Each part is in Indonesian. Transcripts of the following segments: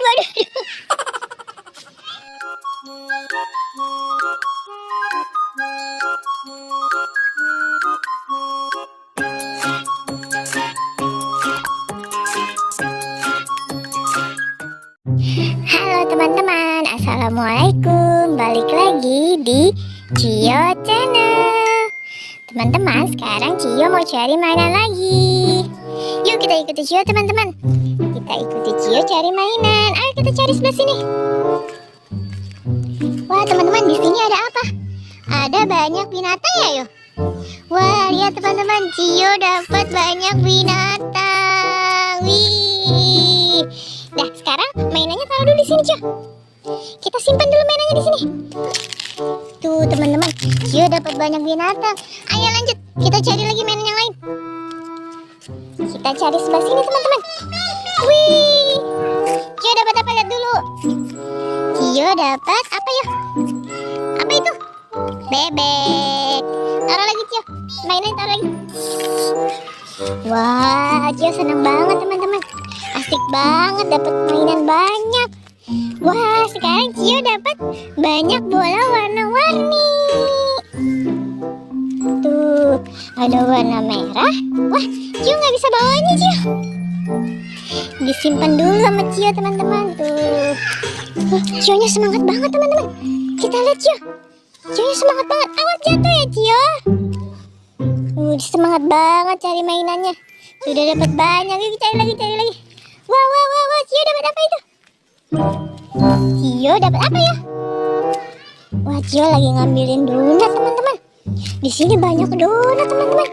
waduh. Halo teman-teman, assalamualaikum. Balik lagi di Cio Channel. Teman-teman, sekarang Cio mau cari mainan lagi. Yuk kita ikuti Cio teman-teman. Kita ikuti Cio cari mainan. Ayo kita cari sebelah sini. Wah teman-teman, di sini ada apa? Ada banyak binatang ya yuk. Wah lihat teman-teman, Cio dapat banyak binatang. Wih. Nah sekarang mainannya taruh dulu di sini Cio. Kita simpan dulu mainannya di sini. Tuh teman-teman, Cio dapat banyak binatang. Ayo lanjut, kita cari lagi mainan yang lain. Kita cari sebelah sini teman-teman. Wih, Cio dapat apa? Lihat dulu. Cio dapat apa ya? Apa itu? Bebek. Taruh lagi Cio. Mainan taruh lagi. Wah, Cio senang banget teman-teman. Asik banget dapat mainan banyak. Wah, sekarang Cio dapat banyak bola warna-warni. Tuh, ada warna merah. Wah, Cio nggak bisa bawanya Cio. Disimpan dulu sama Cio teman-teman. Tuh, Cio-nya semangat banget teman-teman. Kita lihat Cio. Cio-nya semangat banget. Awas jatuh ya Cio. Semangat banget cari mainannya. Sudah dapat banyak. Yuk cari lagi. Wah, Cio dapat apa itu? Cio dapat apa ya? Wah, Cio lagi ngambilin donat teman-teman. Di sini banyak donat teman-teman.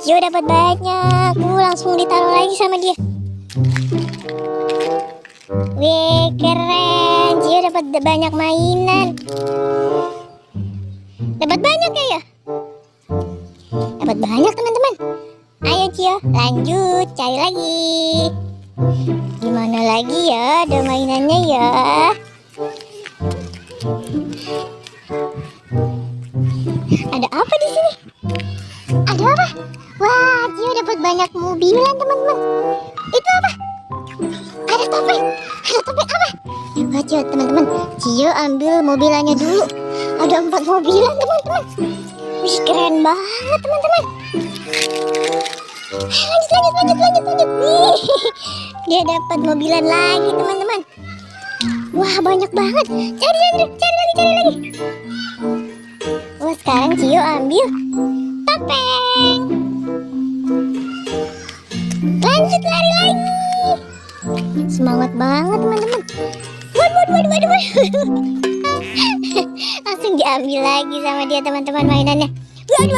Cio dapat banyak. Langsung ditaruh lagi sama dia. Wih, keren. Cio dapat banyak mainan. Dapat banyak ya? Dapat banyak teman-teman. Ayo Cio, lanjut cari lagi. Gimana lagi ya ada mainannya ya? Ada apa di sini? Ada apa? Wah, Cio dapat banyak mobilan teman-teman. Itu apa? Ada topeng. Ada topeng apa? Wah, Cio teman-teman, Cio ambil mobilannya dulu. Ada 4 mobilan teman-teman. Wih, keren banget teman-teman. Lanjut. Wih, dia dapat mobilan lagi teman-teman. Wah, banyak banget. Cari lagi. Wah, sekarang Cio ambil topeng. Lanjut lari lagi. Semangat banget teman-teman. Waduh. Langsung diambil lagi sama dia teman-teman mainannya. Waduh.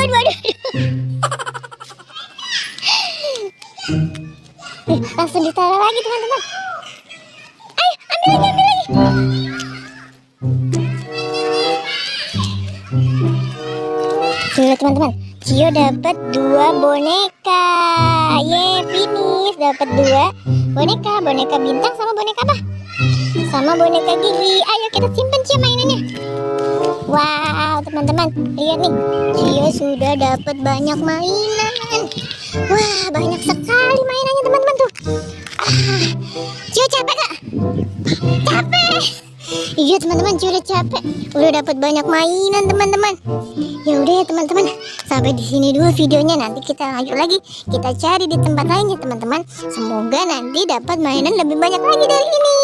Langsung ditaruh lagi teman-teman. Ayo ambil lagi. Lihat teman-teman, Cio dapat 2 boneka. Finish dapat 2 boneka bintang sama boneka apa? Sama boneka gigi. Ayo kita simpan Cio mainannya. Wow teman-teman, lihat nih, Cio sudah dapat banyak mainan. Wah, banyak sekali mainannya teman-teman tuh. Cio capek gak? Capek. Iya teman-teman, Cio udah capek. Udah dapat banyak mainan teman-teman. Ya udah ya teman-teman, sampai di sini dulu videonya. Nanti kita lanjut lagi. Kita cari di tempat lainnya teman-teman. Semoga nanti dapat mainan lebih banyak lagi dari ini.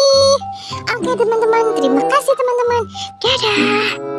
Oke teman-teman, terima kasih teman-teman. Dadah.